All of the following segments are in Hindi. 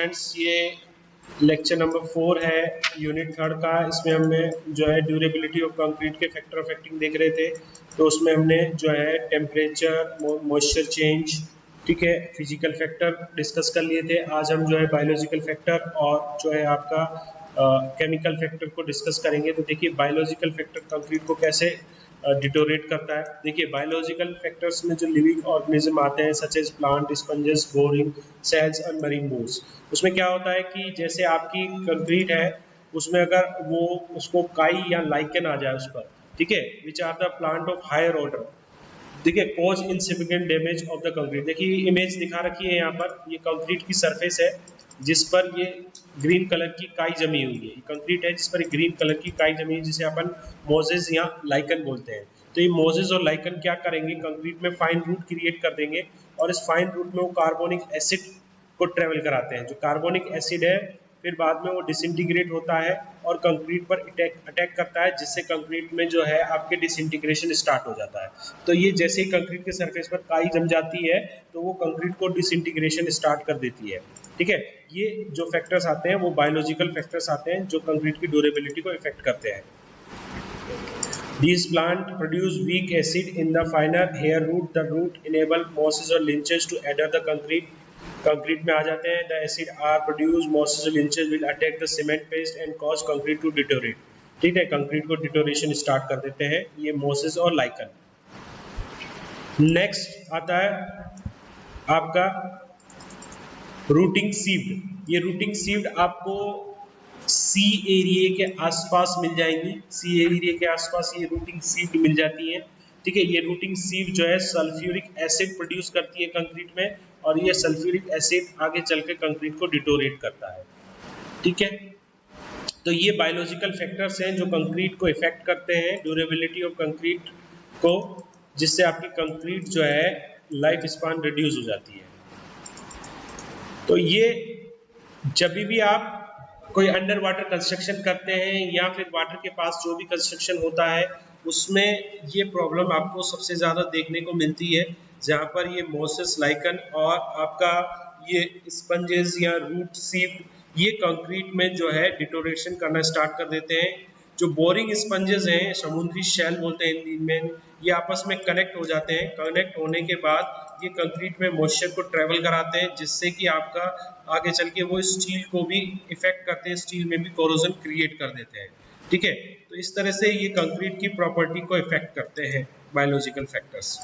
स्टूडेंट्स, ये लेक्चर नंबर 4 है यूनिट 3 का। इसमें हमने जो है ड्यूरेबिलिटी ऑफ कंक्रीट के फैक्टर अफेक्टिंग देख रहे थे। तो उसमें हमने जो है टेम्परेचर, मॉइस्चर चेंज, ठीक है, फिजिकल फैक्टर डिस्कस कर लिए थे। आज हम जो है बायोलॉजिकल फैक्टर और जो है आपका केमिकल फैक्टर को डिस्कस करेंगे। तो देखिए बायोलॉजिकल फैक्टर कंक्रीट को कैसे डिटोरेट करता है। देखिए बायोलॉजिकल फैक्टर्स में जो लिविंग ऑर्गेनिज्म आते हैं such as plant, sponges, boring cells और मरीन बोन्स, उसमें क्या होता है कि जैसे आपकी कंक्रीट है उसमें अगर वो उसको काई या लाइकन आ जाए उस पर, ठीक है, which are the plant of higher order, देखिए cause insignificant damage of the concrete. देखिए इमेज दिखा रखी है यहाँ पर, ये कंक्रीट की सरफेस है जिस पर ये ग्रीन कलर की काई जमी हुई है। कंक्रीट है जिस पर ग्रीन कलर की काई जमी है जिसे अपन मोजेस या लाइकन बोलते हैं। तो ये मोजेस और लाइकन क्या करेंगे, कंक्रीट में फाइन रूट क्रिएट कर देंगे और इस फाइन रूट में वो कार्बोनिक एसिड को ट्रेवल कराते हैं। जो कार्बोनिक एसिड है फिर बाद में वो डिसइंटीग्रेट होता है और कंक्रीट पर अटैक करता है, जिससे कंक्रीट में जो है आपके डिसइंटीग्रेशन स्टार्ट हो जाता है। तो ये जैसे ही कंक्रीट के सरफेस पर काई जम जाती है तो वो कंक्रीट को डिसइंटीग्रेशन स्टार्ट कर देती है, ठीक है। ये जो फैक्टर्स आते हैं वो बायोलॉजिकल फैक्टर्स आते हैं जो कंक्रीट की ड्यूरेबिलिटी को इफेक्ट करते हैं। These plant produce weak acid in the finer hair root. The root enable mosses or lynches to adhere the concrete. Concrete में आ जाते हैं। The acid are produced, mosses or lynches will attack the cement paste and cause concrete to deteriorate. ठीक है, कंक्रीट को डिटोरेशन स्टार्ट कर देते हैं ये मोसेस और लाइकन। नेक्स्ट आता है आपका रूटिंग सीव्ड। ये रूटिंग सीव्ड आपको सी एरिया के आसपास मिल जाएंगी। सी एरिया के आसपास ये रूटिंग सीव्ड मिल जाती है, ठीक है। ये रूटिंग सीव जो है सल्फ्यूरिक एसिड प्रोड्यूस करती है कंक्रीट में और ये सल्फ्यूरिक एसिड आगे चल के कंक्रीट को डिटोरेट करता है, ठीक है। तो ये बायोलॉजिकल फैक्टर्स हैं जो कंक्रीट को इफेक्ट करते हैं, ड्यूरेबिलिटी ऑफ कंक्रीट को, जिससे आपकी कंक्रीट जो है लाइफ स्पान रिड्यूस हो जाती है। तो ये जब भी आप कोई अंडर वाटर कंस्ट्रक्शन करते हैं या फिर वाटर के पास जो भी कंस्ट्रक्शन होता है उसमें ये प्रॉब्लम आपको सबसे ज़्यादा देखने को मिलती है, जहाँ पर ये मोसेस, लाइकन और आपका ये स्पंजेस या रूट सीव्ड ये कंक्रीट में जो है डिटोरेशन करना स्टार्ट कर देते हैं। जो बोरिंग स्पंजेस हैं, समुद्री शैल बोलते हैं हिंदी में, ये आपस में कनेक्ट हो जाते हैं। कनेक्ट होने के बाद ये कंक्रीट में मॉइस्चर को ट्रेवल कराते हैं, जिससे कि आपका आगे चल के वो स्टील को भी इफेक्ट करते हैं, स्टील में भी कोरोजन क्रिएट कर देते हैं, ठीक है। तो इस तरह से ये कंक्रीट की प्रॉपर्टी को इफेक्ट करते हैं बायोलॉजिकल फैक्टर्स।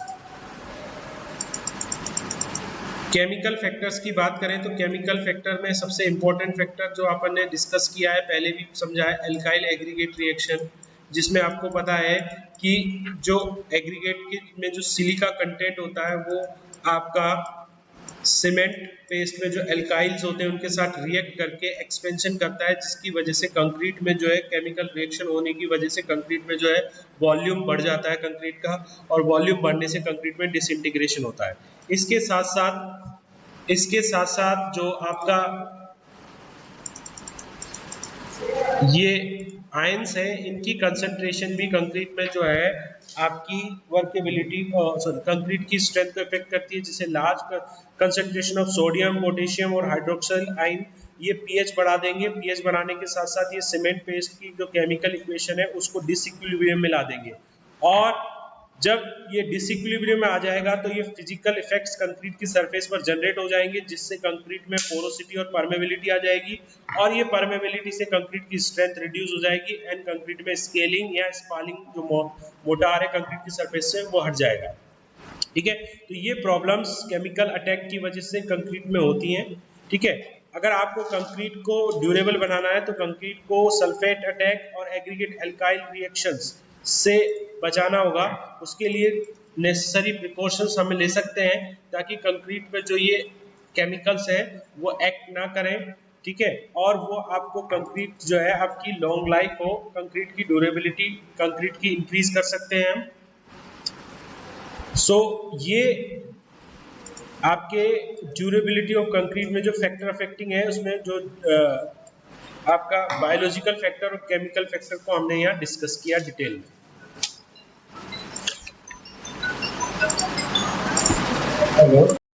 केमिकल फैक्टर्स की बात करें तो केमिकल फैक्टर में सबसे इंपॉर्टेंट फैक्टर जो अपन ने डिस्कस किया है, पहले भी समझा है, एल्काइल एग्रीगेट रिएक्शन, जिसमें आपको पता है कि जो एग्रीगेट में जो सिलिका कंटेंट होता है वो आपका सीमेंट पेस्ट में जो एल्काइल्स होते हैं उनके साथ रिएक्ट करके एक्सपेंशन करता है, जिसकी वजह से कंक्रीट में जो है केमिकल रिएक्शन होने की वजह से कंक्रीट में जो है वॉल्यूम बढ़ जाता है कंक्रीट का, और वॉल्यूम बढ़ने से कंक्रीट में डिसइंटीग्रेशन होता है। इसके साथ साथ जो आपका ये आयंस है इनकी कंसंट्रेशन भी कंक्रीट में जो है आपकी वर्केबिलिटी, सॉरी, कंक्रीट की स्ट्रेंथ को इफेक्ट करती है, जिसे large concentration of sodium, potassium और हाइड्रोक्सिल आयन ये पीएच बढ़ा देंगे। पीएच बढ़ाने के साथ साथ ये सीमेंट पेस्ट की जो केमिकल इक्वेशन है उसको डिसइक्विलिब्रियम में ला देंगे, और जब ये डिसइक्विलिब्रियम में आ जाएगा तो ये फिजिकल इफेक्ट्स कंक्रीट की सरफेस पर जनरेट हो जाएंगे, जिससे कंक्रीट में पोरोसिटी और परमेबिलिटी आ जाएगी, और ये परमेबिलिटी से कंक्रीट की स्ट्रेंथ रिड्यूस हो जाएगी एंड कंक्रीट में स्केलिंग या स्पालिंग जो मोटार है कंक्रीट की सरफेस से वो हट जाएगा, ठीक है। तो ये प्रॉब्लम्स केमिकल अटैक की वजह से कंक्रीट में होती हैं, ठीक है। अगर आपको कंक्रीट को ड्यूरेबल बनाना है तो कंक्रीट को सल्फेट अटैक और एग्रीगेट एल्काइल रिएक्शंस से बचाना होगा। उसके लिए नेसेसरी प्रिकॉशंस हम ले सकते हैं ताकि कंक्रीट में जो ये केमिकल्स हैं वो एक्ट ना करें, ठीक है, और वो आपको कंक्रीट जो है आपकी लॉन्ग लाइफ हो, कंक्रीट की ड्यूरेबिलिटी कंक्रीट की इंक्रीज कर सकते हैं हम। ये आपके ड्यूरेबिलिटी ऑफ कंक्रीट में जो फैक्टर अफेक्टिंग है उसमें जो आपका बायोलॉजिकल फैक्टर और केमिकल फैक्टर को हमने यहाँ डिस्कस किया डिटेल में। हेलो।